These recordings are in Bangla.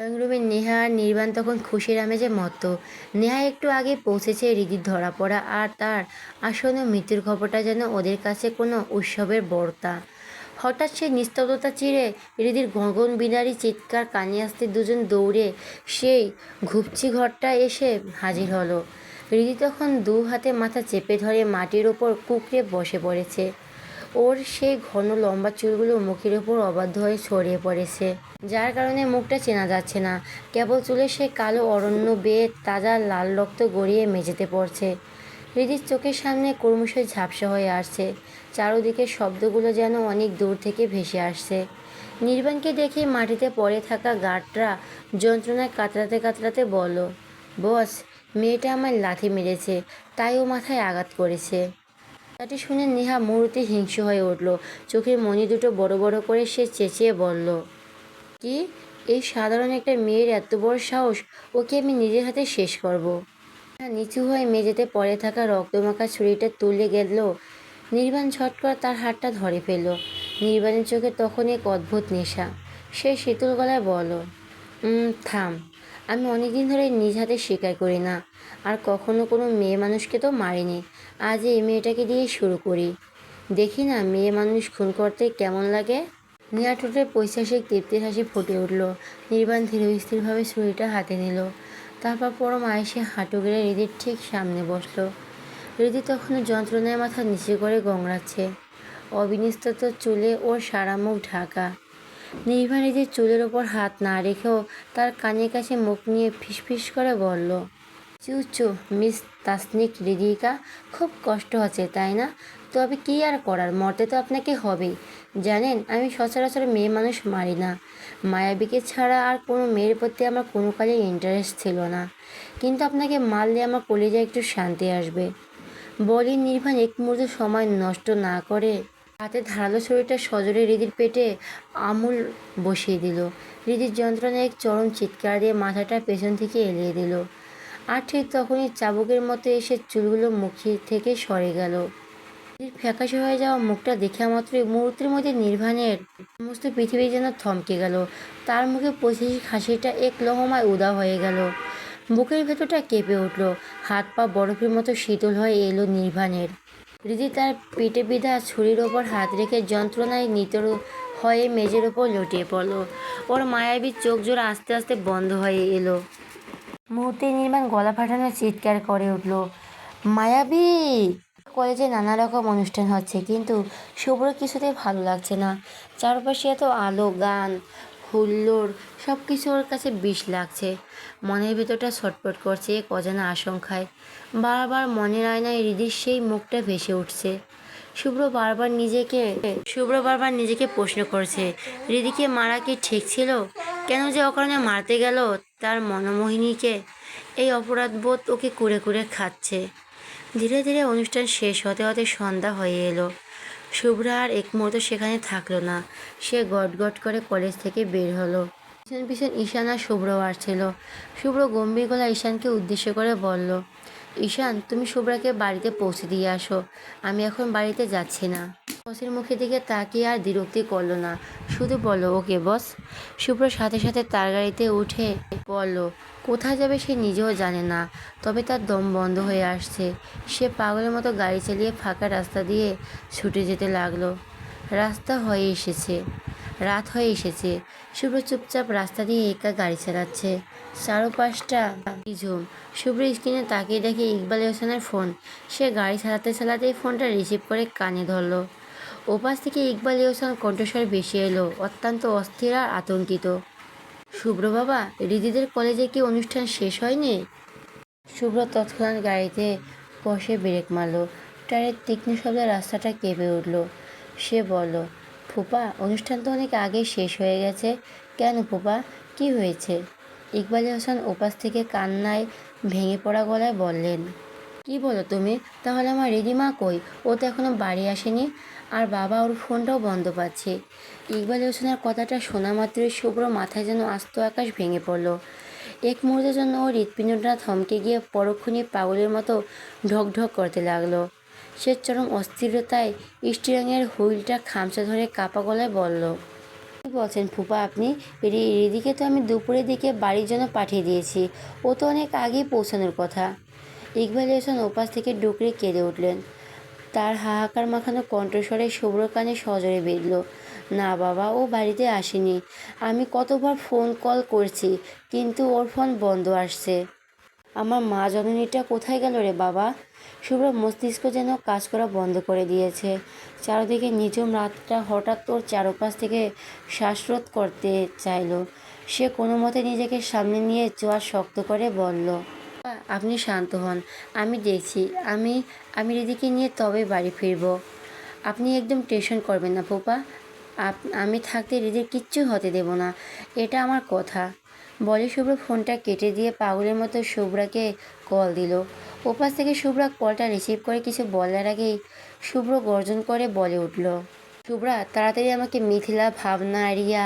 ড্রয়িং রুমে নেহা আর নির্বাণ তখন খুশির আমেজে মত্ত। নেহা একটু আগে পৌঁছেছে হৃদির ধরা পড়া আর তার আসন্ন মৃত্যুর খবরটা যেন ওদের কাছে কোনো উৎসবের বার্তা। হঠাৎ সেই নিস্তব্ধতা চিরে হৃদির গগন বিদারী চিৎকার কানে আসতে দুজন দৌড়ে সেই ঘুপচি ঘরটা এসে হাজির হলো। হৃদি তখন দু হাতে মাথা চেপে ধরে মাটির ওপর কুঁকড়ে বসে পড়েছে। ওর সেই ঘন লম্বা চুলগুলো মুখের ওপর অবাধ্য হয়ে ছড়িয়ে পড়েছে, যার কারণে মুখটা চেনা যাচ্ছে না। কেবল চুলের সেই কালো অরণ্য বেয়ে তাজা লাল রক্ত গড়িয়ে মেঝেতে পড়ছে। হৃদির চোখের সামনে ক্রমশই ঝাপসা হয়ে আসছে। চারদিকের শব্দগুলো যেন অনেক দূর থেকে ভেসে আসছে। নির্বাণকে দেখে মাটিতে পড়ে থাকা গার্ডরা যন্ত্রণায় কাতরাতে কাতরাতে বলল, বস, মেয়েটা আমার লাথি মেরেছে, তাই ও মাথায় আঘাত করেছে। কথাটি শুনে নেহা মুহূর্তে হিংস্র হয়ে উঠল। চোখের মণি দুটো বড় বড় করে সে চেঁচিয়ে বলল, কি? এই সাধারণ একটা মেয়ের এত বড় সাহস? ওকে আমি নিজের হাতে শেষ করব। নিচু হয়ে মেঝেতে পড়ে থাকা রক্তমাখা ছুরিটা তুলে গেল। নির্বাণ ঝট করে তার হাতটা ধরে ফেলল। নির্বাণের চোখে তখন এক অদ্ভুত নেশা। সে শীতল গলায় বলল, থাম। আমি অনেকদিন ধরে নিজ হাতে স্বীকার করি না, আর কখনো কোনো মেয়ে মানুষকে তো মারিনি। আজ এই মেয়েটাকে দিয়ে শুরু করি। দেখি না মেয়ে মানুষ খুন করতে কেমন লাগে। নেহা ঠোঁটে পৈশাসিক তৃপ্তির হাসি ফুটে উঠল। নির্বাণ ধীর স্থিরভাবে ছুরিটা হাতে নিল। তারপর পরম আয়েসে হাঁটু গেড়ে হৃদির ঠিক সামনে বসল। হৃদি তখনও যন্ত্রণায় মাথা নিচু করে গংড়াচ্ছে। অবিন্যস্ত চুলে ওর সারা মুখ ঢাকা। নির্বাণ হৃদির চুলের ওপর হাত না রেখেও তার কানের কাছে মুখ নিয়ে ফিসফিস করে বলল, চুচু মিস তাসনিক হৃদিকা, খুব কষ্ট হচ্ছে তাই না? তবে কি আর করার, মরতে তো আপনাকে হবেই। জানেন, আমি সচরাচর মেয়ে মানুষ মারি না। মায়াবীকে ছাড়া আর কোনো মেয়ের প্রতি আমার কোনো কালেই ইন্টারেস্ট ছিল না, কিন্তু আপনাকে মারলে আমার কলিজায় একটু শান্তি আসবে। বলি নির্বাণ এক মুহূর্ত সময় নষ্ট না করে হাতে ধারালো ছুরিটা সজোরে হৃদির পেটে আমূল বসিয়ে দিল। হৃদির যন্ত্রণায় এক চরম চিৎকার দিয়ে মাথাটা পেছন থেকে এলিয়ে দিল। আর ঠিক তখনই চাবুকের মতো এসে চুলগুলো মুখে থেকে সরে গেল। ফ্যাকাশে হয়ে যাওয়া মুখটা দেখা মাত্রই মুহূর্তের মধ্যে নির্বাণের সমস্ত পৃথিবী যেন থমকে গেল। তার মুখে পৈশাচিক হাসিটা এক লহমায় উধাও হয়ে গেল। বুকের ভেতরটা কেঁপে উঠল। হাত পা বরফের মতো শীতল হয়ে এলো নির্বাণের। হৃদি তার পেটে বিঁধা ছুরির ওপর হাত রেখে যন্ত্রণায় নিতর হয়ে মেঝের ওপর লুটিয়ে পড়ল। ওর মায়াবী চোখ জোড়া আস্তে আস্তে বন্ধ হয়ে এলো। মুহূর্তে নির্বাণ গলা ফাটানো চিৎকার করে উঠল, মায়াবী! কলেজে নানা রকম অনুষ্ঠান হচ্ছে, কিন্তু শুভ্র কিছুতেই ভালো লাগছে না। চারপাশে এত আলো, গান, হুল্লোড়, সব কিছু ওর কাছে বিষ লাগছে। মনের ভেতরটা ছটফট করছে এক অজানা আশঙ্কায়। বারবার মনের আয়নায় হৃদির সেই মুখটা ভেসে উঠছে। শুভ্র বারবার নিজেকে প্রশ্ন করছে, হৃদিকে মারা কি ঠিক ছিল? কেন যে অকারণে মারতে গেল তার মনোমোহিনীকে? এই অপরাধবোধ ওকে কুরে কুরে খাচ্ছে। ধীরে ধীরে অনুষ্ঠান শেষ হতে হতে সন্ধ্যা হয়ে এলো। শুভ্র আর এক মুহূর্ত সেখানে থাকলো না। সে গট গট করে কলেজ থেকে বের হলো। পিছন পিছন ঈশান আর শুভ্রও আসছিল। শুভ্র গম্ভীর গলা ঈশানকে উদ্দেশ্য করে বলল, ঈশান, তুমি শুভ্রাকে বাড়িতে পৌঁছে দিয়ে আসো। আমি এখন বাড়িতে যাচ্ছি না। বসের মুখের দিকে তাকিয়ে আর বিরক্তি করলো না, শুধু বলল, ওকে বস। শুভ্র সাথে সাথে তার গাড়িতে উঠে বলল, কোথায় যাবে সে নিজেও জানে না, তবে তার দম বন্ধ হয়ে আসছে। সে পাগলের মতো গাড়ি চালিয়ে ফাঁকা রাস্তা দিয়ে ছুটে যেতে লাগলো। রাত হয়ে এসেছে। শুভ্র চুপচাপ রাস্তা দিয়ে একা গাড়ি চালাচ্ছে। চারপাশটা নিঝুম। শুভ্র স্ক্রিনে তাকিয়ে দেখে ইকবাল হোসেনের ফোন। সে গাড়ি চালাতে চালাতেই ফোনটা রিসিভ করে কানে ধরল। ওপাশ থেকে ইকবাল হোসেন কণ্ঠস্বর ভেসে এলো, অত্যন্ত অস্থির আর আতঙ্কিত। শুভ্র বাবা, হৃদিদের কলেজে কি অনুষ্ঠান শেষ হয়নি? শুভ্র তৎক্ষণাৎ গাড়িতে বসে ব্রেক মারল। টায়ারের তীক্ষ্ণ শব্দে রাস্তাটা কেঁপে উঠল। সে বলল, ফুপা, অনুষ্ঠান তো অনেক আগে শেষ হয়ে গেছে। কেন ফুপা, কি হয়েছে? ইকবাল হোসেন ওপাশ থেকে কান্নায় ভেঙে পড়া গলায় বললেন, কি বলো তুমি? তাহলে আমার রিদিমা কই? ও তো এখনো বাড়ি আসেনি। আর বাবা, ওর ফোনটাও বন্ধ পাচ্ছে। ইকবাল হোসেনের কথাটা শোনা মাত্রই শুভ্র মাথায় যেন আস্ত আকাশ ভেঙে পড়ল। এক মুহূর্তের জন্য ওর হৃৎপিণ্ডটা থমকে গিয়ে পরক্ষণে পাগলের মতো ঢকঢক করতে লাগলো। সে চরম অস্থিরতায় স্টিয়ারিংয়ের হুইলটা খামচা ধরে কাঁপা গলায় বলল, কি বলছেন ফুপা আপনি? রিদিকে তো আমি দুপুরের দিকে বাড়ির জন্য পাঠিয়ে দিয়েছি, ও তো অনেক আগেই পৌঁছানোর কথা। ইকবাল এহসান ওপাশ থেকে ডুকরে কেঁদে উঠলেন। তার হাহাকার মাখানো কণ্ঠস্বরে শুভ্র কানে সজোরে বিঁধল। না বাবা, ও বাড়িতে আসেনি। আমি কতবার ফোন কল করছি, কিন্তু ওর ফোন বন্ধ আসছে। আমার মা জননীটা কোথায় গেল রে বাবা? শুভ্র মস্তিষ্ক যেন কাজ করা বন্ধ করে দিয়েছে। চারদিকে নিঝুম রাতটা হঠাৎ ওর চারপাশ থেকে শ্বাসরোধ করতে চাইল। সে কোনো মতে নিজেকে সামনে নিয়ে চোয়ার শক্ত করে বলল, আপনি শান্ত হন, আমি দেখছি। আমি আমি রিদিকে নিয়ে তবে বাড়ি ফিরব। আপনি একদম টেনশন করবেন না ফুপা। আমি থাকতে রিদির কিচ্ছু হতে দেব না, এটা আমার কথা। বলে শুভ্র ফোনটা কেটে দিয়ে পাগলের মতো শুভ্রাকে কল দিল। ওপাশ থেকে শুভ্রা কলটা রিসিভ করে কিছু বলার আগেই শুভ্র গর্জন করে বলে উঠল, শুভ্রা তাড়াতাড়ি আমাকে মিথিলা, ভাবনা, রিয়া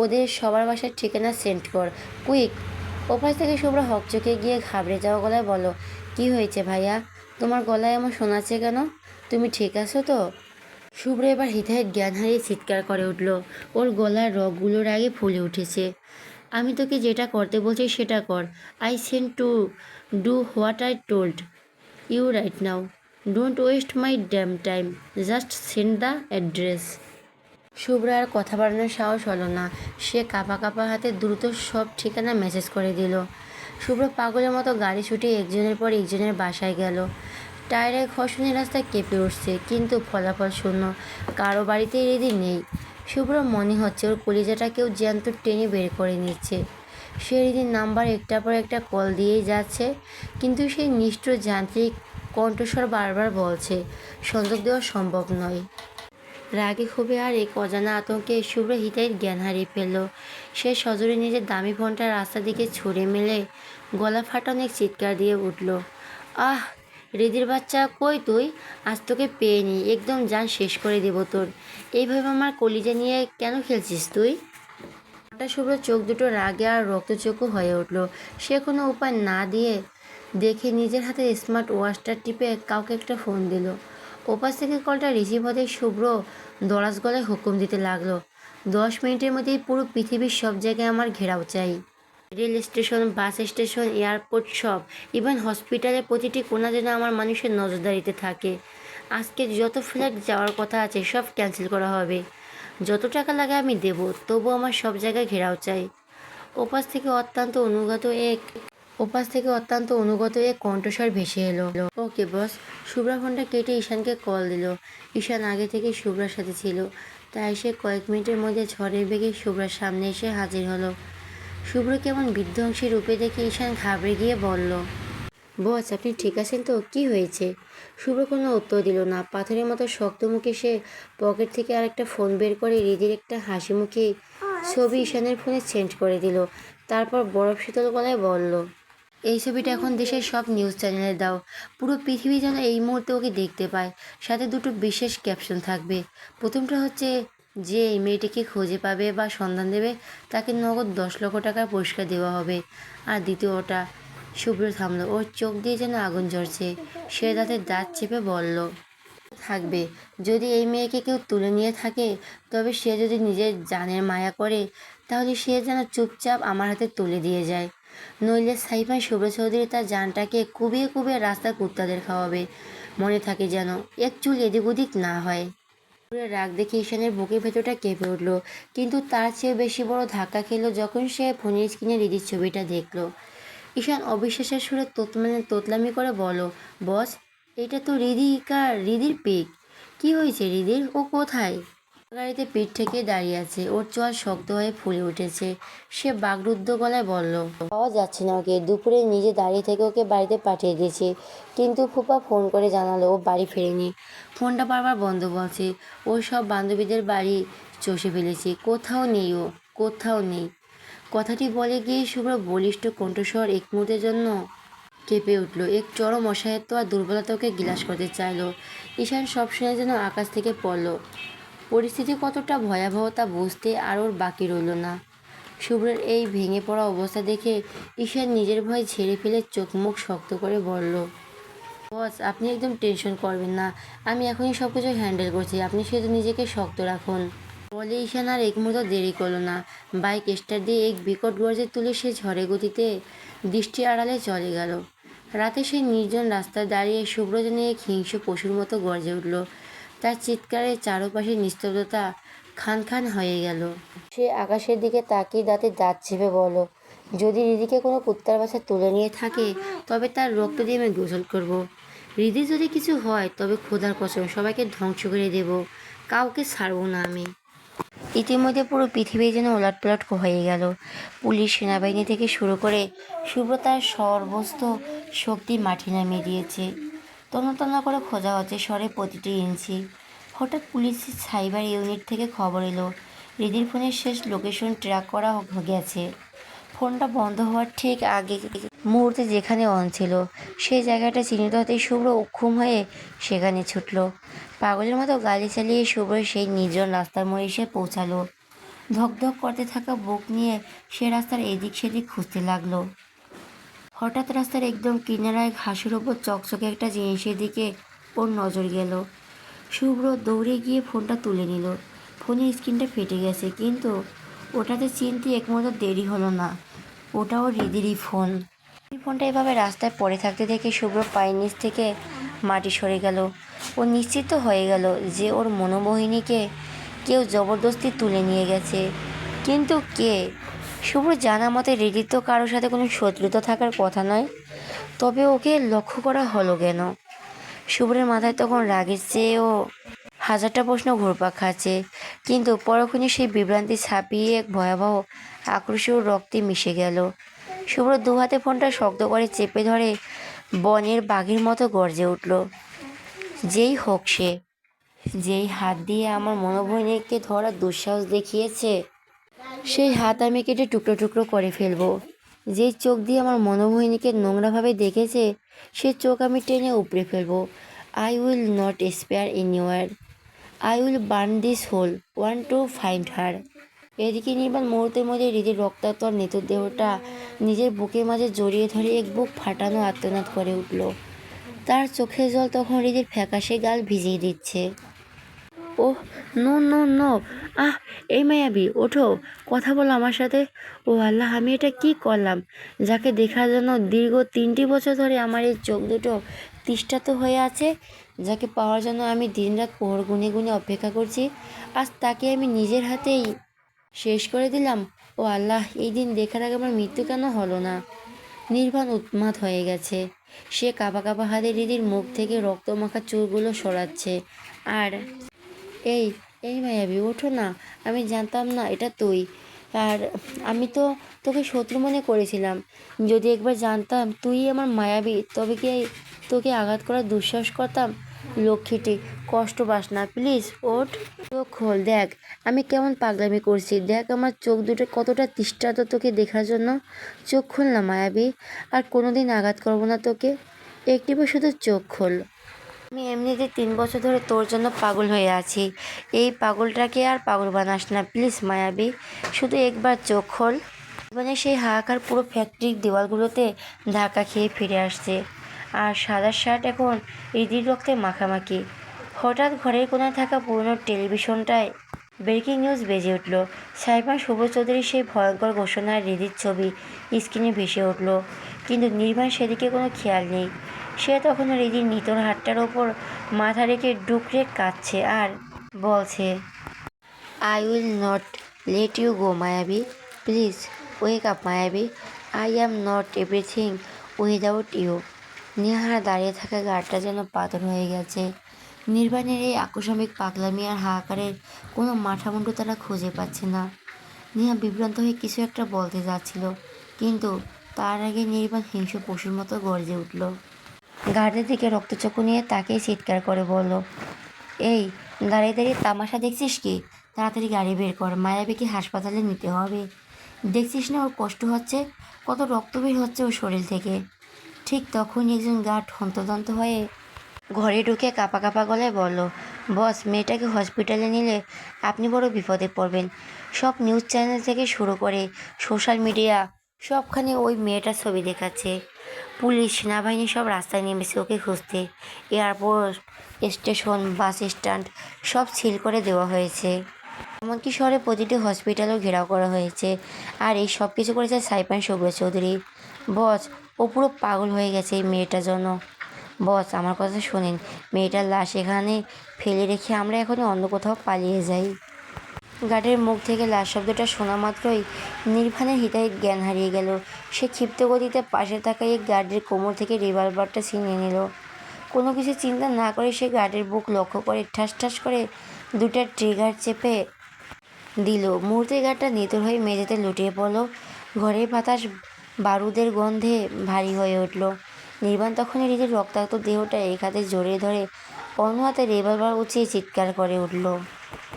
ওদের সবার বাসার ঠিকানা সেন্ড কর, কুইক। ওপাশ থেকে শুভ্রা হকচকে গিয়ে ঘাবড়ে যাওয়া গলায় বলল, কি হয়েছে ভাইয়া? তোমার গলায় এমন শোনাচ্ছে কেন? তুমি ঠিক আছো তো? শুভ্র এবার হিতাহিত জ্ঞান হারিয়ে চিৎকার করে উঠল। ওর গলার রগগুলোর আগে ফুলে উঠেছে। আমি তোকে যেটা করতে বলছি সেটা কর। I sent to do what I told you right now. Don't waste my damn time, just send the address. Shubhra আর কথা বাড়ানোর সাহস হলো না। সে কাঁপা কাঁপা হাতে দ্রুত সব ঠিকানা মেসেজ করে দিল। শুভ্র পাগলের মতো গাড়ি ছুটে একজনের পর একজনের বাসায় গেল। টায়ারের ঘর্ষণে রাস্তায় কেঁপে উঠছে, কিন্তু ফলাফল শূন্য। কারো বাড়িতেই রেডি নেই। শুভ্র মনে হচ্ছে ওর কলিজাটা কেউ জ্যান্ত টেনে বের করে নিচ্ছে। সে রিদির নাম্বার একটার পর একটা কল দিয়েই যাচ্ছে, কিন্তু সেই নিষ্ঠুর যান্ত্রিক কণ্ঠস্বর বারবার বলছে, সংযোগ দেওয়া সম্ভব নয়। রাগে ক্ষোভে আর এক অজানা আতঙ্কে শুভ্র হিতাহিত জ্ঞান হারিয়ে ফেলল। সে সজোরে নিজের দামি ফোনটা রাস্তার দিকে ছুঁড়ে মেলে গলা ফাটানো এক চিৎকার দিয়ে উঠল, আহ রিদির বাচ্চা, কই তুই? আজ তোকে পেয়ে নি, একদম জান শেষ করে দেব তোর। এইভাবে আমার কলিজা নিয়ে কেন খেলছিস তুই? হঠাৎ শুভ্র চোখ দুটো রাগে আর রক্তচক্ষু হয়ে উঠল। সে কোনো উপায় না দিয়ে দেখে নিজের হাতে স্মার্ট ওয়াচটা টিপে কাউকে একটা ফোন দিল। ওপাশ থেকে কলটা রিসিভ হতে শুভ্র দরাজ গলায় হুকুম দিতে লাগলো, 10 মিনিটের মধ্যেই পুরো পৃথিবীর সব জায়গায় আমার ঘেরাও চাই। Rail station, bus station, airport, সব, ইভেন হসপিটালের প্রতিটি কোণা যেন আমার মানুষের নজরদারিতে থাকে। আজকে যত ফ্লাইট যাওয়ার কথা আছে সব ক্যান্সেল করা হবে। যত টাকা লাগে আমি দেব, তবু আমার সব জায়গায় ঘেরাও চাই। ওপাশ থেকে অত্যন্ত অনুগত এক কণ্ঠস্বর ভেসে এলো, ওকে বস। শুভ্রা ফোনটা কেটে ঈশানকে কল দিল। ঈশান আগে থেকে শুভ্রার সাথে ছিল, তাই সে কয়েক মিনিটের মধ্যে ঝড়ের বেগে শুভ্রার সামনে এসে হাজির হলো। শুভ্র কেমন বিধ্বংসী রূপে দেখে ঈশান ঘাবড়ে গিয়ে বলল, বস আপনি ঠিক আছেন তো? কি হয়েছে? শুভ্র কোনো উত্তর দিল না। পাথরের মতো শক্ত মুখে সে পকেট থেকে আরেকটা ফোন বের করে রিদির একটা হাসি মুখে ছবি ঈশানের ফোনে সেন্ড করে দিল। তারপর বরফ শীতল গলায় বলল, এই ছবিটা এখন দেশের সব নিউজ চ্যানেলে দাও। পুরো পৃথিবী যেন এই মুহূর্তে ওকে দেখতে পায়। সাথে দুটো বিশেষ ক্যাপশন থাকবে। প্রথমটা হচ্ছে, যে এই মেয়েটিকে খুঁজে পাবে বা সন্ধান দেবে তাকে নগদ 10 লক্ষ টাকার পুরস্কার দেওয়া হবে। আর দ্বিতীয়টা, শুভ্র থামল, ওর চোখ দিয়ে যেন আগুন জ্বলছে। সে দাঁতে দাঁত চেপে বলল, থাকবে, যদি এই মেয়েকে কেউ তুলে নিয়ে থাকে, তবে সে যদি নিজের জানের মায়া করে, তাহলে সে যেন চুপচাপ আমার হাতে তুলে দিয়ে যায়। নইলে সাইফান শুভ্র চৌধুরী তার জানটাকে কুবিয়ে কুবিয়ে রাস্তার কুত্তাদের খাওয়াবে। মনে থাকে যেন এক চুল এদিক ওদিক না হয়। রাগ দেখে ঈশানের বুকের ভেতরটা কেঁপে উঠল, কিন্তু তার চেয়ে বেশি বড় ধাক্কা খেলো যখন সে ফোনের স্ক্রিনে রিদির ছবিটা দেখলো। ঈশান অবিশ্বাসের সুরে তোতলামি করে বলল, বস এটা তো রিদির পিক। কি হয়েছে রিদির? ও কোথায়? গাড়িতে পিঠ থেকে দাঁড়িয়ে আছে, ওর চোয়াল শক্ত হয়ে ফুলে উঠেছে। সে বাগরুদ্ধ গলায় বলল, পাওয়া যাচ্ছে না ওকে। দুপুরে নিজে দাঁড়িয়ে থেকে ওকে বাড়িতে পাঠিয়ে দিয়েছি, কিন্তু ফুপা ফোন করে জানালো ও বাড়ি ফেরেনি। ফোনটা বারবার বন্ধ বলছে। ও সব বান্ধবীদের বাড়ি চষে ফেলেছে, কোথাও নেই ও, কোথাও নেই। কথাটি বলে গিয়ে শুভ্র বলিষ্ঠ কণ্ঠস্বর এক মুহূর্তের জন্য কেঁপে উঠল। এক চরম অসহায়ত্ব আর দুর্বলতা ওকে গ্রাস করতে চাইল। ঈশান সব শুনে যেন আকাশ থেকে পড়ল। পরিস্থিতি কতটা ভয়াবহ তা বুঝতে আর ওর বাকি রইল না। শুভ্রের এই ভেঙে পড়া অবস্থা দেখে ঈশান নিজের ভয় ঝেড়ে ফেলে চোখ মুখ শক্ত করে বলল, বস আপনি একদম টেনশন করবেন না, আমি এখনই সব কিছু হ্যান্ডেল করছি, আপনি শুধু নিজেকে শক্ত রাখুন। বলে ঈশান আর এক মুহূর্ত দেরি করল না। বাইক স্টার্ট দিয়ে এক বিকট গর্জে তুলে সে ঝড়ে গতিতে দৃষ্টি আড়ালে চলে গেল। রাতে সেই নির্জন রাস্তায় দাঁড়িয়ে শুভ্র যেন এক হিংস্র পশুর মতো গর্জে উঠল। তার চিৎকারে চারপাশে নিস্তব্ধতা খান খান হয়ে গেল। সে আকাশের দিকে তাকিয়ে দাঁতে দাঁত চেপে বলল, যদি রিদিকে কোনো কুত্তার বাসা তুলে নিয়ে থাকে তবে তার রক্ত দিয়ে আমি গোসল করব। রিদি যদি কিছু হয় তবে খোদার কসম সবাইকে ধ্বংস করে দেব, কাউকে ছাড়ব না আমি। ইতিমধ্যে পুরো পৃথিবী যেন ওলটপালট হয়ে গেল। পুলিশ, সেনাবাহিনী থেকে শুরু করে শুভ্র তার সর্বস্ত শক্তি মাঠে নামিয়ে দিয়েছে। তন্ন তন্ন করে খোঁজা হচ্ছে শহরের প্রতিটি ইঞ্চি। হঠাৎ পুলিশের সাইবার ইউনিট থেকে খবর এলো, রিদির ফোনের শেষ লোকেশন ট্র্যাক করা গেছে। ফোনটা বন্ধ হওয়ার ঠিক আগে মুহূর্তে যেখানে অন ছিল সেই জায়গাটা চিহ্নিত হতেই শুভ্র অক্ষম হয়ে সেখানে ছুটল। পাগলের মতো গাড়ি চালিয়ে শুভ্র সেই নির্জন রাস্তার মোড়ে এসে পৌঁছালো। ধকধক করতে থাকা বুক নিয়ে সে রাস্তার এদিক সেদিক খুঁজতে লাগলো। হঠাৎ রাস্তার একদম কিনারায় ঘাসের ওপর চকচকে একটা জিনিসের দিকে ওর নজর গেল। শুভ্র দৌড়ে গিয়ে ফোনটা তুলে নিল। ফোনের স্ক্রিনটা ফেটে গেছে, কিন্তু ওটাতে চিনতে এক মুহূর্ত দেরি হলো না। ওটাও রিদিরই ফোন। ফোনটা এভাবে রাস্তায় পড়ে থাকতে দেখে শুভ্র পায়ের নিচ থেকে মাটি সরে গেল। ও নিশ্চিত হয়ে গেল যে ওর মনোমোহিনীকে কেউ জবরদস্তি তুলে নিয়ে গেছে। কিন্তু কে? শুভ্র জানা মতে রিদির তো কারোর সাথে কোনো শত্রুতা থাকার কথা নয়, তবে ওকে লক্ষ্য করা হলো কেন? শুভ্রের মাথায় তখন রাগের চেয়েও হাজারটা প্রশ্ন ঘুরপাক খাচ্ছে, কিন্তু পরক্ষণে সেই বিভ্রান্তি ছাপিয়ে এক ভয়াবহ আক্রোশ ওর রক্তে মিশে গেল। শুভ্র দু হাতে ফোনটা শক্ত করে চেপে ধরে বনের বাঘের মতো গর্জে উঠল, যেই হোক সে, যেই হাত দিয়ে আমার মনোবহিনীকে ধরার দুঃসাহস দেখিয়েছে সেই হাত আমি কেটে টুকরো টুকরো করে ফেলবো। যেই চোখ দিয়ে আমার মনোমোহিনীকে নোংরাভাবে দেখেছে সে চোখ আমি টেনে উপড়ে ফেলবো। I will not spare anywhere. I will burn this whole one to find her. এদিকে নির্বাণ মুহূর্তের মধ্যে হৃদির রক্তাক্ত নিথর দেহটা নিজের বুকের মাঝে জড়িয়ে ধরে এক বুক ফাটানো আর্তনাদ করে উঠল। তার চোখের জল তখন হৃদির ফ্যাকাশে গাল ভিজিয়ে দিচ্ছে। ওহ, নো নো নো, আহ, এই মায়াবী, ওঠো, কথা বলো আমার সাথে। ও আল্লাহ, আমি এটা কি করলাম? যাকে দেখার জন্য দীর্ঘ 3টি বছর ধরে আমার এই চোখ দুটো তৃষ্ণার্ত হয়ে আছে, যাকে পাওয়ার জন্য আমি দিনরাত প্রহর গুনে গুনে অপেক্ষা করছি, আজ তাকে আমি নিজের হাতেই শেষ করে দিলাম। ও আল্লাহ, এই দিন দেখার আগে আমার মৃত্যু কেন হলো না? নির্বাণ উন্মাদ হয়ে গেছে। সে কাঁপা কাঁপা হাতে হৃদির মুখ থেকে রক্তমাখা চুলগুলো সরাচ্ছে। আর এই এই মায়াবী, ওঠো না, আমি জানতাম না এটা তুই। আর আমি তো তোকে শত্রু মনে করেছিলাম। যদি একবার জানতাম তুই আমার মায়াবী তবে কি তোকে আঘাত করার দুঃসাহস করতাম? লক্ষ্মীটি, কষ্ট পাস না, প্লিজ ওঠ। চোখ খোল, দেখ আমি কেমন পাগলামি করছি, দেখ আমার চোখ দুটো কতটা তৃষ্ণার্ত তোকে দেখার জন্য। চোখ খোল না মায়াবী, আর কোনোদিন আঘাত করবো না তোকে। একটিবার শুধু চোখ খোল। আমি এমনিতে 3 বছর ধরে তোর জন্য পাগল হয়ে আছি। এই পাগলটাকে আর পাগল বানাস না প্লিজ মায়াবী, শুধু একবার চোখ খোল। মানে সেই হাহাকার পুরো ফ্যাক্টরির দেওয়ালগুলোতে ধাক্কা খেয়ে ফিরে আসছে, আর সাদা শার্ট এখন হৃদির রক্তে মাখামাখি। হঠাৎ ঘরের কোনায় থাকা পুরনো টেলিভিশনটায় ব্রেকিং নিউজ বেজে উঠল। সাইবার শুভ চৌধুরীর সেই ভয়ঙ্কর ঘোষণার হৃদির ছবি স্ক্রিনে ভেসে উঠল, কিন্তু নির্বাণ সেদিকে কোনো খেয়াল নেই। সে তখন হৃদির নিতর হাতটার ওপর মাথা রেখে ডুকরে কাঁদছে আর বলছে, I will not let you go মায়াবী, প্লিজ ওয়েক আপ মায়াবী, I am not everything without you. নেহার দাঁড়িয়ে থাকা গাড়টা যেন পাথর হয়ে গেছে। নির্বাণের এই আকস্মিক পাগলামি আর হাহাকারের কোনো মাথামুন্ডু তারা খুঁজে পাচ্ছে না। নেহা বিভ্রান্ত হয়ে কিছু একটা বলতে যাচ্ছিল, কিন্তু তার আগে নির্বাণ হিংস্র পশুর মতো গর্জে উঠল। গার্ডের দিকে রক্তচক্ষু নিয়ে তাকেই চিৎকার করে বলল, এই দাঁড়িয়ে দাঁড়িয়ে তামাশা দেখছিস কি? তাড়াতাড়ি গাড়ি বের কর, মায়াবীকে হাসপাতালে নিতে হবে। দেখছিস না ওর কষ্ট হচ্ছে, কত রক্ত বের হচ্ছে ওর শরীর থেকে। ঠিক তখনই একজন গার্ড হন্তদন্ত হয়ে ঘরে ঢুকে কাঁপা কাঁপা গলায় বলল, বস, মেয়েটাকে হসপিটালে নিলে আপনি বড় বিপদে পড়বেন। সব নিউজ চ্যানেল থেকে শুরু করে সোশ্যাল মিডিয়া সবখানে ওই মেয়েটার ছবি দেখাচ্ছে। পুলিশ, সেনাবাহিনী সব রাস্তায় নেমেছে ওকে খুঁজতে। এয়ারপোর্ট, স্টেশন, বাস স্ট্যান্ড সব সিল করে দেওয়া হয়েছে। এমনকি শহরে প্রতিটি হসপিটালও ঘেরাও করা হয়েছে। আর এই সব কিছু করেছে সাইফান শুভ্র চৌধুরী। বস, ও পুরো পাগল হয়ে গেছে এই মেয়েটার জন্য। বস, আমার কথা শোনেন, মেয়েটার লাশ এখানে ফেলে রেখে আমরা এখনই অন্য কোথাও পালিয়ে যাই। গার্ডের মুখ থেকে লাশ শব্দটা শোনা মাত্রই নির্বাণের হৃদয়ে জ্ঞান হারিয়ে গেল। সে ক্ষিপ্ত গতিতে পাশে থাকা এক গার্ডের কোমর থেকে রিভলভারটা ছিনিয়ে নিল। কোনো কিছু চিন্তা না করে সে গার্ডের বুক লক্ষ্য করে ঠাস ঠাস করে দুটা ট্রিগার চেপে দিল। মুহূর্তে গার্ডটা নিথর হয়ে মেঝেতে লুটিয়ে পড়ল। ঘরের বাতাস বারুদের গন্ধে ভারী হয়ে উঠল। নির্বাণ তখনই নিজের রক্তাক্ত দেহটা এক হাতে জড়িয়ে ধরে অন্য হাতে রিভলভার উঁচিয়ে চিৎকার করে উঠল,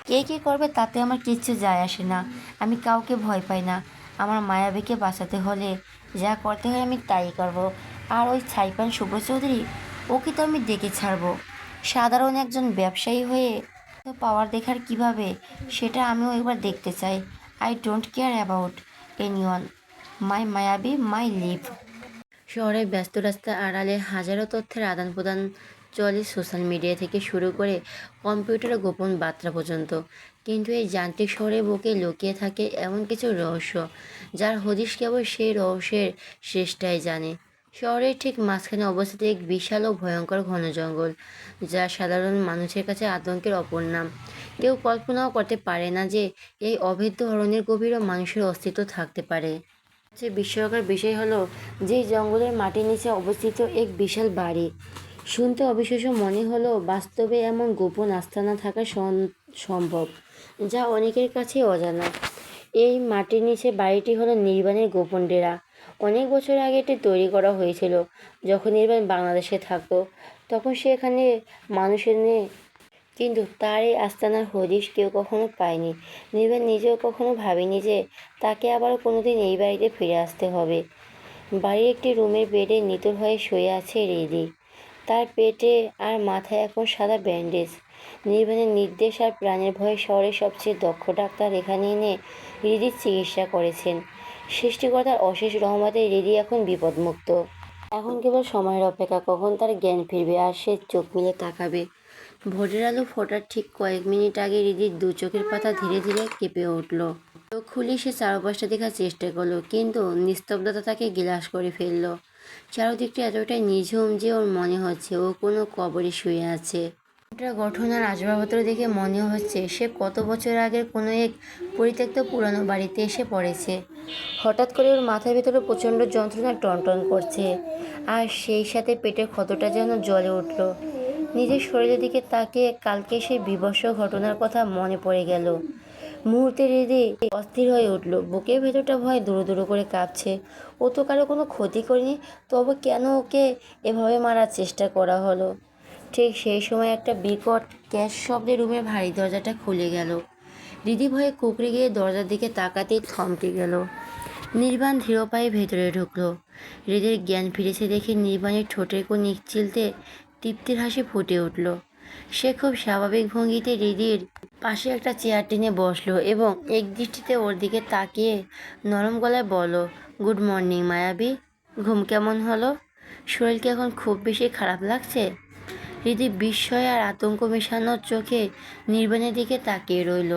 কে কী করবে তাতে আমার কিচ্ছু যায় আসে না। আমি কাউকে ভয় পাই না। আমার মায়াবীকে বাঁচাতে হলে যা করতে হয় আমি তাই করব। আর ওই সাইফান শুভ্র চৌধুরী, ওকে তো আমি দেখে ছাড়বো। সাধারণ একজন ব্যবসায়ী হয়ে তো পাওয়ার দেখার কিভাবে, সেটা আমিও একবার দেখতে চাই। I don't care about anyone, my মায়াবী মাই লিভ। শহরের ব্যস্ত রাস্তার আড়ালে হাজারো তথ্যের আদান প্রদান চলে, সোশ্যাল মিডিয়া থেকে শুরু করে কম্পিউটারে গোপন বার্তা পর্যন্ত। কিন্তু এই যান্ত্রিক শহরের বুকে লুকিয়ে থাকে এমন কিছু রহস্য, যার হদিশ কেবল সেই রহস্যের শেষটাই জানে। শহরের ঠিক মাঝখানে অবস্থিত এক বিশাল ও ভয়ঙ্কর ঘন জঙ্গল, যা সাধারণ মানুষের কাছে আতঙ্কের অপর নাম। কেউ কল্পনাও করতে পারে না যে এই অভেদ্য অরণ্যের গভীরও মানুষের অস্তিত্ব থাকতে পারে। সবচেয়ে বিস্ময়কর বিষয় হলো যে জঙ্গলের মাটির নিচে অবস্থিত এক বিশাল বাড়ি। শুনতে অবিশ্বাস্য মনে হলো বাস্তবে এমন গোপন আস্তানা থাকা সম্ভব, যা অনেকের কাছে অজানা। এই মাটির নিচে বাড়িটি হলো নির্বাণের গোপন ডেরা। অনেক বছর আগে এটি তৈরি করা হয়েছিল। যখন নির্বাণ বাংলাদেশে থাকতো তখন সে এখানে মানুষ এনে, কিন্তু তার এই আস্তানার হদিশ কেউ কখনো পায়নি। নির্বাণ নিজেও কখনো ভাবেনি যে তাকে আবারও কোনোদিন এই বাড়িতে ফিরে আসতে হবে। বাড়ির একটি রুমের বেডে নিথর হয়ে শুয়ে আছে রিদি। তার পেটে আর মাথায় এখন সাদা ব্যান্ডেজ। নির্বাণের নির্দেশ আর প্রাণের ভয়ে শহরের সবচেয়ে দক্ষ ডাক্তার এখানে এনে রিদির চিকিৎসা করেছেন। সৃষ্টিকর্তার অশেষ রহমতে রিদি এখন বিপদমুক্ত। এখন কেবল সময়ের অপেক্ষা, কখন তার জ্ঞান ফিরবে আর সে চোখ মেলে তাকাবে। ভোরের আলো ফোটার ঠিক কয়েক মিনিট আগে রিদির দু চোখের পাতা ধীরে ধীরে কেঁপে উঠল। চোখ খুলে সে চারপাশটা দেখার চেষ্টা করলো, কিন্তু নিস্তব্ধতা তাকে গ্রাস করে ফেলল। চারদিকটা এতটাই নিঝুম যে ওর মনে হচ্ছে ও কোনো কবরে শুয়ে আছে। ওটা গঠন আর আসবাবপত্র দেখে মনে হচ্ছে সে কত বছর আগের কোনো এক পরিত্যক্ত পুরানো বাড়িতে এসে পড়েছে। হঠাৎ করে ওর মাথার ভেতরে প্রচণ্ড যন্ত্রণা টনটন করছে, আর সেই সাথে পেটের ক্ষতটা যেন জ্বলে উঠল। নিজের শরীরের দিকে তাকিয়ে কালকে সেই বীভৎস ঘটনার কথা মনে পড়ে গেল। মুহূর্তে হৃদয় অস্থির হয়ে উঠল, বুকের ভেতরটা ভয় দুরু দুরু করে কাঁপছে। ও তো কারো কোনো ক্ষতি করেনি, তবে কেন ওকে এভাবে মারার চেষ্টা করা হলো? ঠিক সেই সময় একটা বিকট ক্যাশ শব্দে রুমের ভারী দরজাটা খুলে গেল। হৃদি ভয়ে কুঁকড়ে গিয়ে দরজার দিকে তাকাতেই থমকে গেল। নির্বাণ ধীর পায়ে ভেতরে ঢুকলো। হৃদের জ্ঞান ফিরেছে দেখে নির্বাণের ঠোঁটের কোণ নিশ্চিলতে তৃপ্তির হাসি ফুটে উঠল। সে খুব স্বাভাবিক ভঙ্গিতে হৃদির পাশে একটা চেয়ার টেনে বসলো এবং একদৃষ্টিতে ওর দিকে তাকিয়ে নরম গলায় বলল, গুড মর্নিং মায়াবী। ঘুম কেমন হলো? শরীর কি এখন খুব বেশি খারাপ লাগছে? হৃদি বিস্ময় আর আতঙ্ক মেশানো চোখে নির্বাণের দিকে তাকিয়ে রইল।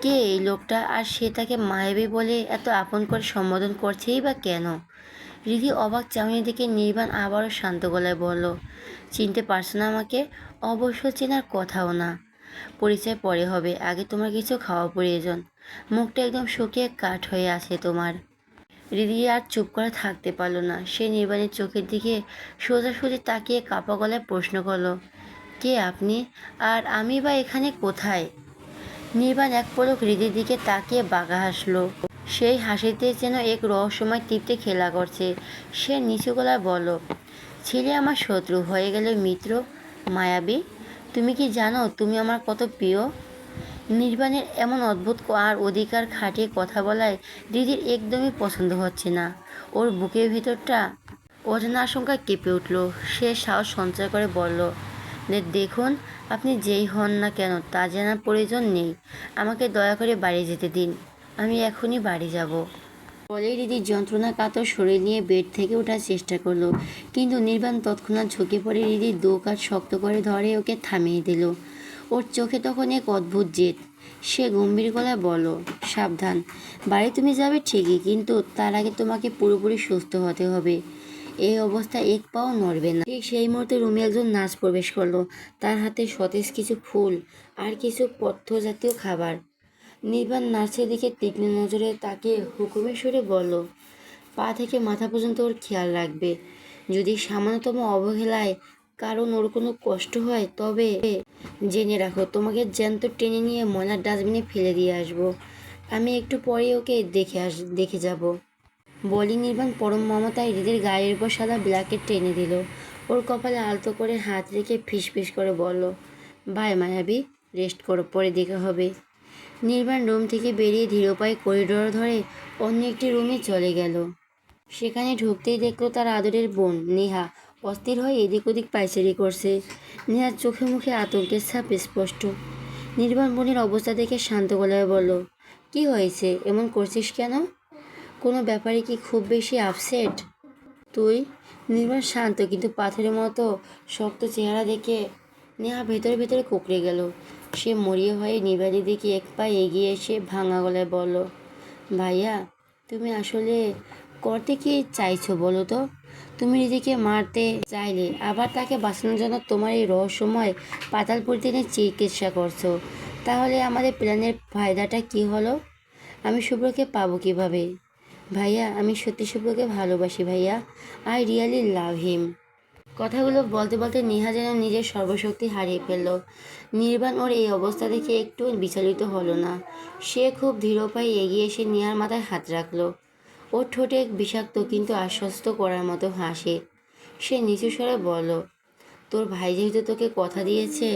কে এই লোকটা, আর সে তাকে মায়াবী বলে এত আপন করে সম্বোধন করছেই বা কেন? হৃদি অবাক চাউনি দিকে নির্বাণ আবারও শান্ত গলায় বলল, চিনতে পারছো না আমাকে? অবশ্য চেনার কথাও না। পরিচয় পরে হবে, আগে তোমার কিছু খাওয়া প্রয়োজন। মুখটা একদম শুকিয়ে কাঠ হয়ে আছে তোমার। হৃদি আর চুপ করে থাকতে পারল না। সে নির্বাণের চোখের দিকে সোজাসুজি তাকিয়ে কাঁপা গলায় প্রশ্ন করল, কে আপনি? আর আমি বা এখানে কোথায়? নির্বাণ এক পলক হৃদির দিকে তাকিয়ে বাঁকা হাসল। সেই হাসিতে যেন এক রহস্যময় তৃপ্তি খেলা করছে। সে নিচু গলায় বলল, ছেলে আমার শত্রু হয়ে গেল মিত্র। মায়াবী, তুমি কি জানো তুমি আমার কত প্রিয়? নির্বাণের এমন অদ্ভুত আর অধিকার খাটিয়ে কথা বলায় হৃদির একদমই পছন্দ হচ্ছে না। ওর বুকের ভিতরটা অজানা আশঙ্কায় কেঁপে উঠল। সে সাহস সঞ্চয় করে বলল, দেখুন, আপনি যেই হন না কেন তা জানার প্রয়োজন নেই। আমাকে দয়া করে বাড়ি যেতে দিন, আমি এখনই বাড়ি যাব। বলেই হৃদির যন্ত্রণা কাতর শরীর নিয়ে বেড থেকে ওঠার চেষ্টা করলো, কিন্তু নির্বাণ তৎক্ষণাৎ ঝুঁকে পড়ে হৃদির দু কাঁধ শক্ত করে ধরে ওকে থামিয়ে দিল। ওর চোখে তখন এক অদ্ভুত জেদ, সে গম্ভীর গলায় বলল, সাবধান, বাড়ি তুমি যাবে ঠিকই, কিন্তু তার আগে তোমাকে পুরোপুরি সুস্থ হতে হবে। এই অবস্থা এক পাও নড়বে না। ঠিক সেই মুহূর্তে রুমে একজন নার্স প্রবেশ করলো, তার হাতে সতেজ কিছু ফুল আর কিছু পথ্য জাতীয় খাবার। নির্বাণ নার্সের দিকে তীক্ষ্ণ নজরে তাকে হুকুমের সুরে বলল, পা থেকে মাথা পর্যন্ত ওর খেয়াল রাখবে। যদি সামান্যতম অবহেলায় কারণ ওর কোনো কষ্ট হয়, তবে জেনে রাখো তোমাকে জ্যান্ত টেনে নিয়ে ময়লার ডাস্টবিনে ফেলে দিয়ে আসবো। আমি একটু পরে ওকে দেখে যাব। বলি নির্বাণ পরম মমতায় হৃদের গায়ের উপর সাদা ব্ল্যাকেট টেনে দিল। ওর কপালে আলতো করে হাত রেখে ফিসফিস করে বলল, বাই মায়াবী, রেস্ট করো, পরে দেখা হবে। নির্বাণ রুম থেকে বেরিয়ে ধীর পায়ে করিডোর ধরে অন্য একটি রুমে চলে গেল। সেখানে ঢুকতেই দেখলো তার আদরের বোন নেহা অস্থির হয়ে এদিক ওদিক পায়চারি করছে। নেহার চোখে মুখে আতঙ্কের ছাপ স্পষ্ট। নির্বাণ বোনের অবস্থা দেখে শান্ত গলায় বলল, কি হয়েছে, এমন করছিস কেন? কোনো ব্যাপারে কি খুব বেশি আপসেট তুই? নির্বাণ শান্ত কিন্তু পাথরের মতো শক্ত চেহারা দেখে নেহা ভেতরে ভেতরে কুঁকড়ে গেল। সে মরিয়া হয়ে নির্বাণের দিকে এক পা এগিয়ে এসে ভাঙা গলায় বলল, ভাইয়া, তুমি আসলে করতে কি চাইছো বলো তো? তুমি নিজেকে মারতে চাইলে, আবার তাকে বাঁচানোর জন্য তোমার এই রহস্যময় পাতালপুরীতে নিয়ে চিকিৎসা করছো। তাহলে আমাদের প্ল্যানের ফায়দাটা কি হলো? আমি শুভ্রকে পাবো কিভাবে? ভাইয়া, আমি সত্যি শুভ্রকে ভালোবাসি ভাইয়া। আই রিয়ালি লাভ হিম। কথাগুলো বলতে বলতে নেহা যেন নিজের সর্বশক্তি হারিয়ে ফেলল। নির্বাণ ওর এই অবস্থা দেখে একটু বিচলিত হলো না। সে খুব ধীর পায়ে এগিয়ে এসে নেহার মাথায় হাত রাখলো। ওর ঠোঁটে এক বিষাক্ত কিন্তু আশ্বস্ত করার মতো হাসে। সে নিচু স্বরে বলল, তোর ভাই যেহেতু তোকে কথা দিয়েছে,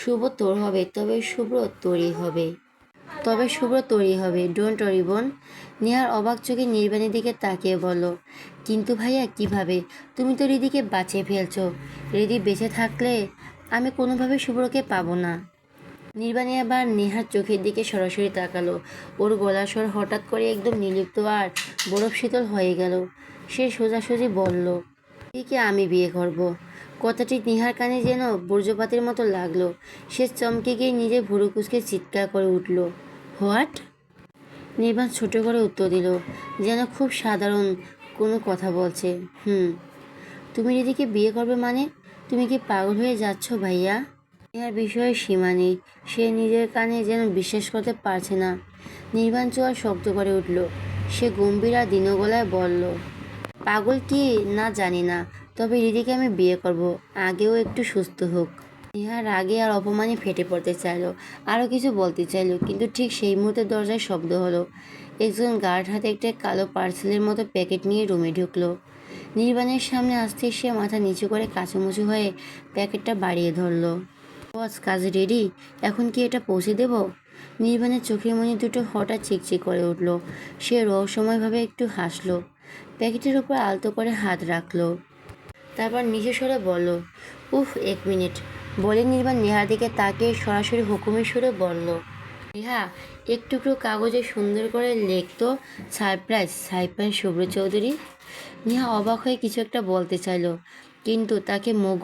শুভ তোর হবে, তবে শুভ্র তোরই হবে, ডোন্ট ওয়ারি বোন। নেহার অবাক চোখে নির্বাণের দিকে তাকিয়ে বলল, কিন্তু ভাইয়া কিভাবে? তুমি তো রিদিকে বাঁচিয়ে ফেলছো। রিদি বেঁচে থাকলে আমি কোনোভাবে শুভ্রকে পাবো না। নির্বাণী আবার নেহার চোখের দিকে সরাসরি তাকালো। ওর গলার স্বর হঠাৎ করে একদম নির্লিপ্ত আর বরফ শীতল হয়ে গেল। সে সোজাসুজি বলল, রিদিকে আমি বিয়ে করব। কথাটি নেহার কানে যেন বজ্রপাতের মতো লাগলো। সে চমকে গিয়ে নিজে ভুরু কুঁচকে চিৎকার করে উঠল, হোয়াট? নির্বাণ ছোট করে উত্তর দিল, যেন খুব সাধারণ কোনো কথা বলছে। তুমি রিদিকে বিয়ে করবে মানে? তুমি কি পাগল হয়ে যাচ্ছ ভাইয়া? নেহার বিষয়ে সীমা নেই। সে নিজের কানে যেন বিশ্বাস করতে পারছে না। নির্বাণ চোয়াল শক্ত করে উঠল। সে গম্ভীর আর দীন গলায় বলল, পাগল কি না জানি না, তবে রিদিকে আমি বিয়ে করব, আগেও একটু সুস্থ হোক। নেহা রাগে আর অপমানে ফেটে পড়তে চাইলো, আরও কিছু বলতে চাইলো, কিন্তু ঠিক সেই মুহূর্তে দরজায় শব্দ হলো। একজন গার্ড হাতে একটা কালো পার্সেলের মতো প্যাকেট নিয়ে রুমে ঢুকলো। নির্বাণের সামনে আসতে সে মাথা নিচু করে কাঁচুমুচু হয়ে প্যাকেটটা বাড়িয়ে ধরলো। বস, কাজ রেডি? এখন কি এটা পৌঁছে দেব? নির্বাণের চোখের মনি দুটো হঠাৎ চিকচিক করে উঠল। সে রহস্যময়ভাবে একটু হাসলো, প্যাকেটের উপর আলতো করে হাত রাখলো, তারপর নিচু স্বরে বলল, উফ, 1 মিনিট। বলে নির্বাণ নেহার দিকে তাকিয়ে সরাসরি হুকুমের সুরে বলল, নেহা, এক টুকরো কাগজে সুন্দর করে লিখতো, সারপ্রাইজ, সাইফান শুভ্র চৌধুরী। নেহা অবাক হয়ে কিছু একটা বলতে চাইল, কিন্তু তাকে মুখ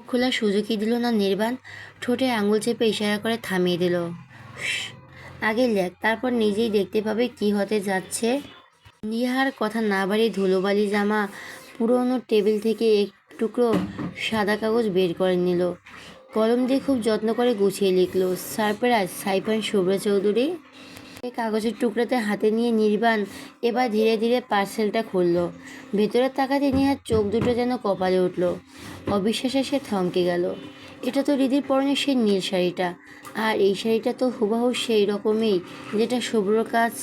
খোলার সুযোগই দিল না নির্বাণ। ঠোঁটে আঙুল চেপে ইশারা করে থামিয়ে দিল। আগে লেখ, তারপর নিজেই দেখতে পাবে কি হতে যাচ্ছে। নেহার কথা না বাড়িয়ে ধুলোবালি জামা পুরোনো টেবিল থেকে এক টুকরো সাদা কাগজ বের করে নিল। কলম দিয়ে খুব যত্ন করে গুছিয়ে লিখলো, সারপ্রাইজ, সাইফান শুভ্র চৌধুরী। এই কাগজের টুকরাতে হাতে নিয়ে নির্বাণ এবার ধীরে ধীরে পার্সেলটা খুলল। ভেতরে তাকাতে নেহার চোখ দুটো যেন কপালে উঠল। অবিশ্বাসে সে থমকে গেল। এটা তো রিদির পরনে সেই নীল শাড়িটা, আর এই শাড়িটা তো হুবহু সেই রকমই যেটা শুভ্রর কাছ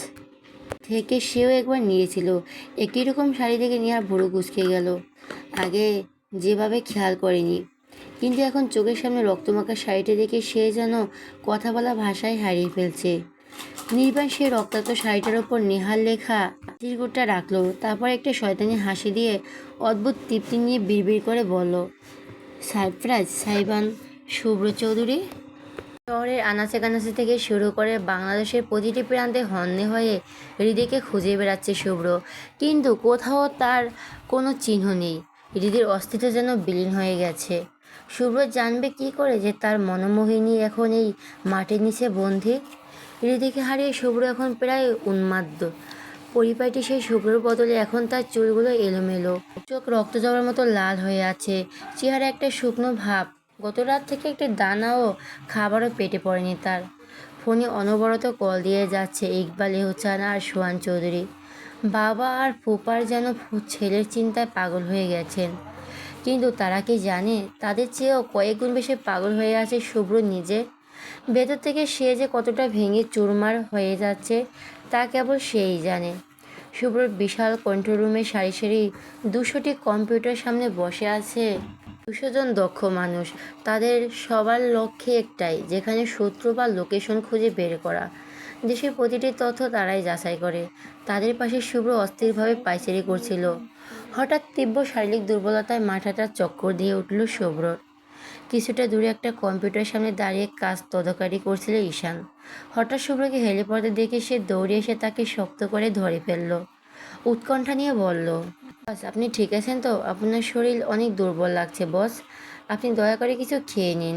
থেকে সেও একবার নিয়েছিল। একই রকম শাড়ি দেখে নেহার ভুরু কুঁচকে গেল। আগে যেভাবে খেয়াল করেনি, কিন্তু এখন চোখের সামনে রক্তমাখা শাড়িটা দেখে সে যেন কথা বলা ভাষায় হারিয়ে ফেলছে। নির্বাণ সে রক্তাক্ত শাড়িটার ওপর নেহার লেখা চিরকুটটা রাখলো, তারপর একটা শয়তানি হাসি দিয়ে অদ্ভুত তৃপ্তি নিয়ে বিড়বিড় করে বলল, সারপ্রাইজ, সাইফান শুভ্র চৌধুরী। শহরের আনাচে কানাচে থেকে শুরু করে বাংলাদেশের প্রতিটি প্রান্তে হন্যে হয়ে হৃদিকে খুঁজে বেড়াচ্ছে শুভ্র, কিন্তু কোথাও তার কোনো চিহ্ন নেই। হৃদির অস্তিত্ব যেন বিলীন হয়ে গেছে। শুভ্র জানবে কি করে যে তার মনোমোহিনী এখন এই মাটির নিচে বন্দী? হৃদিকে হারিয়ে শুভ্র এখন প্রায় উন্মাদ। পরিপাটি সেই শুভ্রর বদলে এখন তার চুলগুলো এলোমেলো, চোখ রক্ত জবার মতো লাল হয়ে আছে, চেহারা একটা শুকনো ভাব। গত রাত থেকে একটা দানাও খাবারও পেটে পড়েনি তার। ফোনে অনবরত কল দিয়ে যাচ্ছে ইকবাল, এহসান আর সোহান চৌধুরী। বাবা আর ফুপার যেন ছেলের চিন্তায় পাগল হয়ে গেছেন। কিন্তু তারা কি জানে তাদের চেয়েও কয়েক গুণ বেশি পাগল হয়ে আছে শুভ্র নিজে? ভেতর থেকে সে যে কতটা ভেঙে চুরমার হয়ে যাচ্ছে তা কেবল সেই জানে। শুভ্রর বিশাল কন্ট্রোল রুমে সারি সারি 200টি কম্পিউটার সামনে বসে আছে 200 জন দক্ষ মানুষ। তাদের সবার লক্ষ্যে একটাই, যেখানে শত্রু বা লোকেশন খুঁজে বের করা। দেশের প্রতিটি তথ্য তারাই যাচাই করে। তাদের পাশে শুভ্র অস্থিরভাবে পায়চারি করছিল। হঠাৎ তীব্র শারীরিক দুর্বলতায় মাথাটা চক্কর দিয়ে উঠল শুভ্রর। কিছুটা দূরে একটা কম্পিউটার সামনে দাঁড়িয়ে কাজ তদারকি করছিল ঈশান। হঠাৎ শুভ্রকে হেলে পড়তে দেখে সে দৌড়ে এসে তাকে শক্ত করে ধরে ফেলল। উৎকণ্ঠা নিয়ে বলল, বস আপনি ঠিক আছেন তো? আপনার শরীর অনেক দুর্বল লাগছে বস, আপনি দয়া করে কিছু খেয়ে নিন।